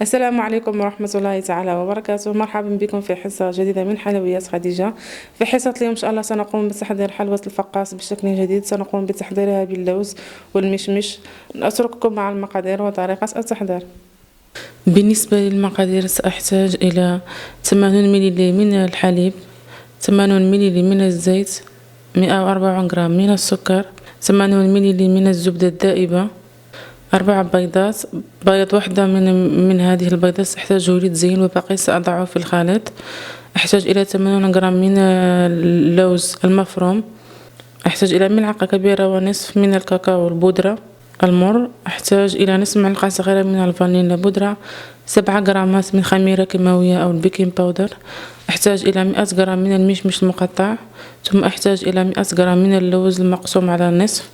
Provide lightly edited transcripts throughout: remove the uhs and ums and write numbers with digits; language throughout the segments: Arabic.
السلام عليكم ورحمة الله تعالى وبركاته. مرحبا بكم في حصة جديدة من حلويات خديجة. في حصة اليوم إن شاء الله سنقوم بتحضير حلوى الفقاس بشكل جديد. سنقوم بتحضيرها باللوز والمشمش. أترككم مع المقادير وطريقة التحضير. بالنسبة للمقادير سأحتاج إلى 80 ملل من الحليب، 80 ملل من الزيت، 140 غرام من السكر، 80 ملل من الزبدة الذائبة، 4 بيضات. بيض واحدة من هذه البيضات سأحتاج للتزيين والباقي سأضعه في الخليط. أحتاج إلى 80 غرام من اللوز المفروم. أحتاج إلى ملعقة كبيرة ونصف من الكاكاو البودرة المر. أحتاج إلى نصف معلقة صغيرة من الفانيلا بودرة، 7 غرامات من خميرة كيماوية أو البيكنج باودر. أحتاج إلى 100 غرام من المشمش المقطع، ثم أحتاج إلى 100 غرام من اللوز المقسوم على النصف،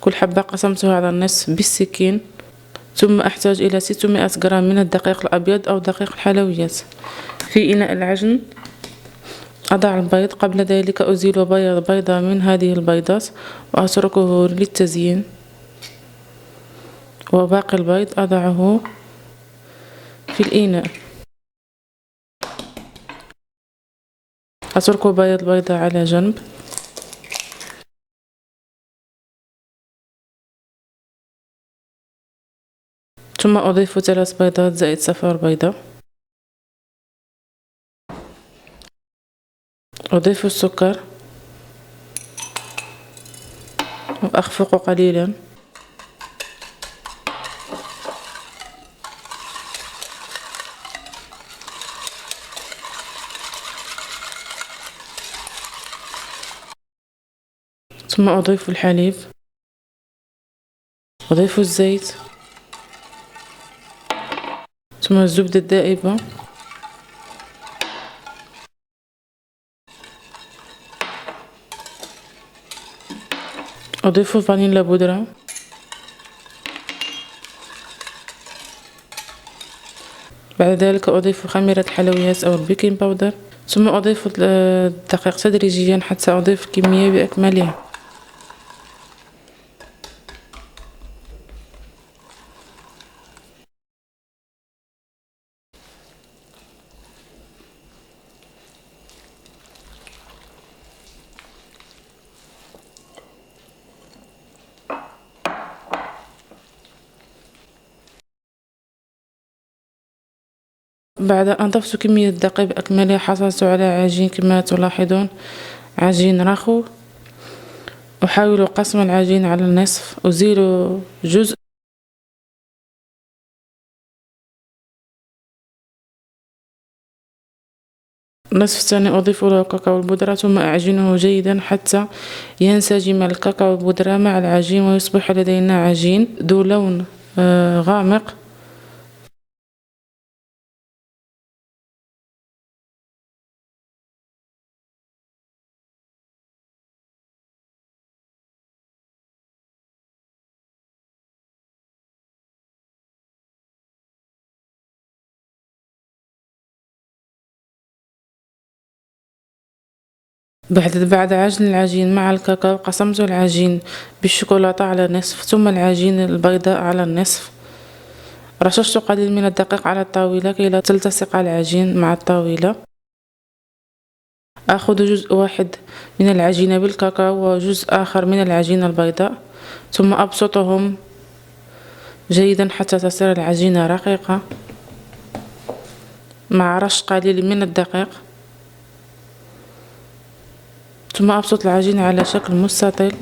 كل حبة قسمتها على النصف بالسكين. ثم أحتاج إلى 600 غرام من الدقيق الأبيض أو دقيق الحلويات. في إناء العجن أضع البيض، قبل ذلك أزيل بيضة من هذه البيضات وأتركه للتزيين، وباقي البيض أضعه في الإناء. أترك البيضة على جنب. ثم أضيف 3 بيضات زائد صفار بيضة. أضيف السكر وأخفق قليلا. ثم أضيف الحليب، أضيف الزيت، ثم الزبدة الذائبة، أضيف فانيلا بودرة، بعد ذلك أضيف خميرة الحلويات أو البيكنج باودر، ثم أضيف الدقيق تدريجيا حتى أضيف الكمية بأكملها. بعد أن ضفت كمية الدقيق بأكملها حصلت على عجين كما تلاحظون، عجين رخو. أحاول قسم العجين على النصف، أزيل جزء النصف الثاني أضيف له كاكاو البودرة، ثم أعجنه جيدا حتى ينسجم الكاكاو البودرة مع العجين ويصبح لدينا عجين ذو لون غامق. بعد عجن العجين مع الكاكاو قسمت العجين بالشوكولاتة على النصف، ثم العجين البيضاء على النصف. رششت قليل من الدقيق على الطاولة كي لا تلتصق العجين مع الطاولة. أخذ جزء واحد من العجينة بالكاكاو وجزء آخر من العجينة البيضاء، ثم أبسطهم جيدا حتى تصير العجينة رقيقة مع رش قليل من الدقيق، ثم أبسط العجينة على شكل مستطيل.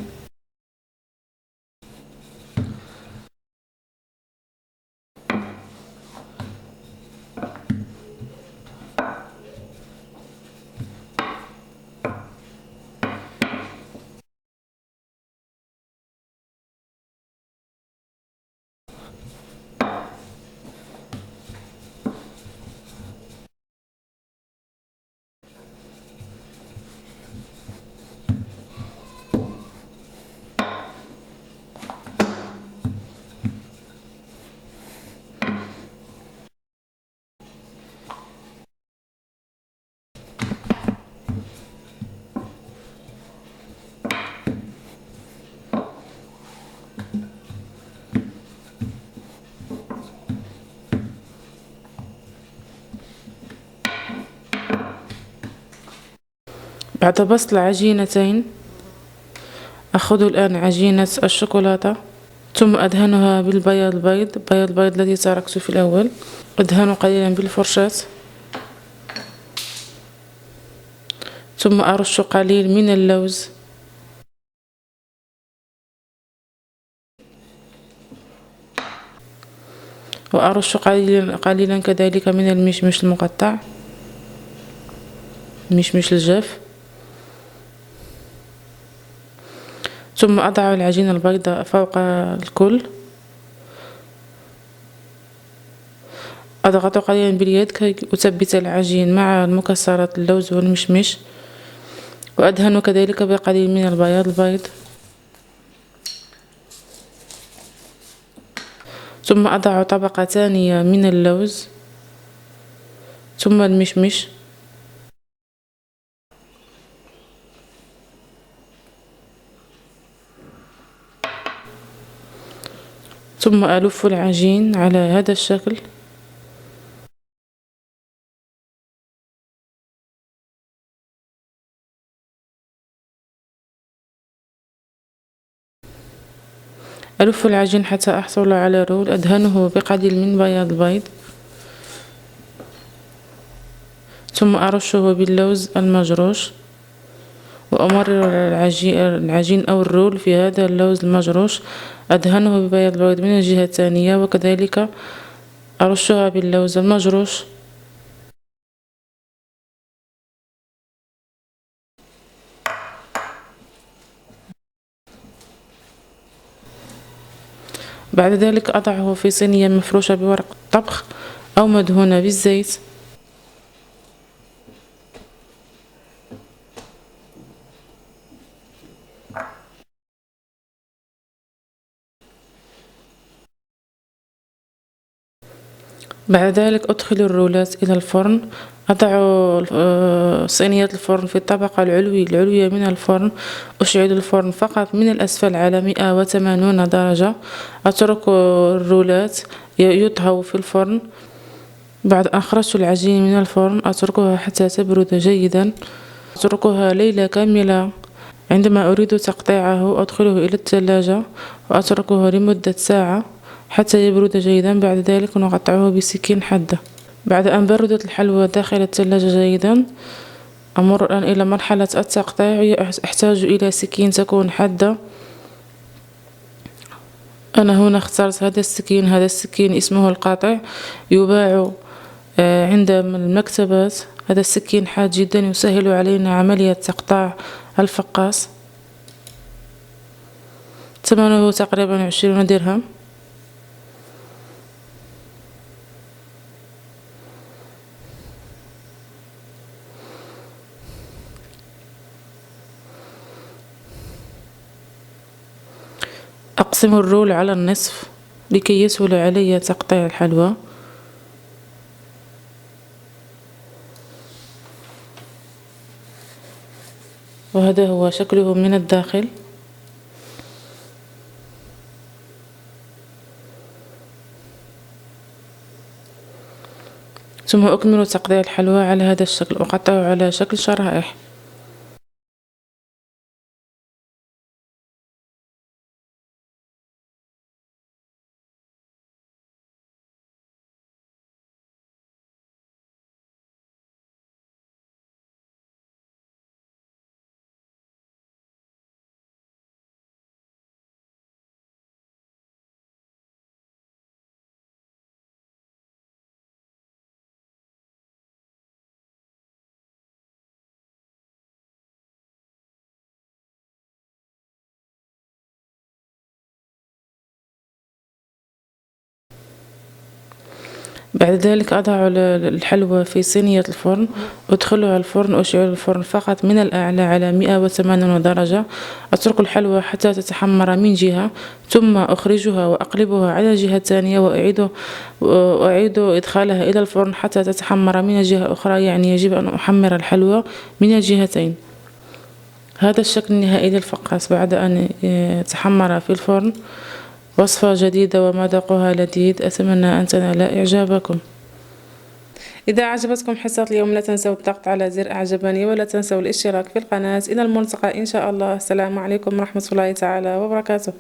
بعد بسط العجينتين أخذ الآن عجينة الشوكولاتة ثم أدهنها بالبياض البيض الذي تركته في الأول. أدهن قليلا بالفرشاة ثم أرش قليل من اللوز وأرش قليلا كذلك من المشمش المقطع، المشمش الجاف. ثم أضع العجينة البيضاء فوق الكل، أضغط قليلا باليد كي أثبت العجين مع المكسرات اللوز والمشمش، وأدهن كذلك بقليل من البيض. ثم أضع طبقة ثانية من اللوز ثم المشمش، ثم ألف العجين على هذا الشكل. ألف العجين حتى أحصل على رول، أدهنه بقليل من بياض البيض ثم أرشه باللوز المجروش، وأمرر العجين أو الرول في هذا اللوز المجروش، أدهنه ببياض البيض من الجهة الثانية وكذلك أرشها باللوز المجروش. بعد ذلك أضعه في صينية مفروشة بورق الطبخ أو مدهونة بالزيت. بعد ذلك أدخل الرولات إلى الفرن. أضع صينية الفرن في الطبقة العلوية من الفرن. أشعل الفرن فقط من الأسفل على 180 درجة. أترك الرولات يطهو في الفرن. بعد أن أخرجت العجين من الفرن أتركها حتى تبرد جيدا، أتركها ليلة كاملة. عندما أريد تقطيعه أدخله إلى الثلاجة وأتركه لمدة ساعة حتى يبرد جيدا. بعد ذلك نقطعه بسكين حادة. بعد أن بردت الحلوى داخل الثلاجة جيدا أمر الآن إلى مرحلة التقطيع. أحتاج إلى سكين تكون حادة. أنا هنا اخترت هذا السكين. هذا السكين اسمه القاطع، يباع عند المكتبات. هذا السكين حاد جدا يسهل علينا عملية تقطيع الفقاس. ثمنه تقريبا 20 درهم. أقسم الرول على النصف لكي يسهل علي تقطيع الحلوى. وهذا هو شكله من الداخل. ثم أكمل تقطيع الحلوى على هذا الشكل، أقطعه على شكل شرائح. بعد ذلك أضع الحلوى في صينية الفرن، أدخلها الفرن، أشعل الفرن فقط من الأعلى على 180 درجة. أترك الحلوى حتى تتحمر من جهة ثم أخرجها وأقلبها على الجهة الثانية وأعيد إدخالها إلى الفرن حتى تتحمر من الجهة الأخرى. يعني يجب أن أحمر الحلوى من الجهتين. هذا الشكل النهائي للفقاس بعد أن تحمر في الفرن. وصفة جديدة ومذاقها لذيذ. أتمنى أن تنال إعجابكم. إذا أعجبتكم حصة اليوم لا تنسوا الضغط على زر أعجبني ولا تنسوا الاشتراك في القناة. إلى الملتقى إن شاء الله. السلام عليكم ورحمة الله تعالى وبركاته.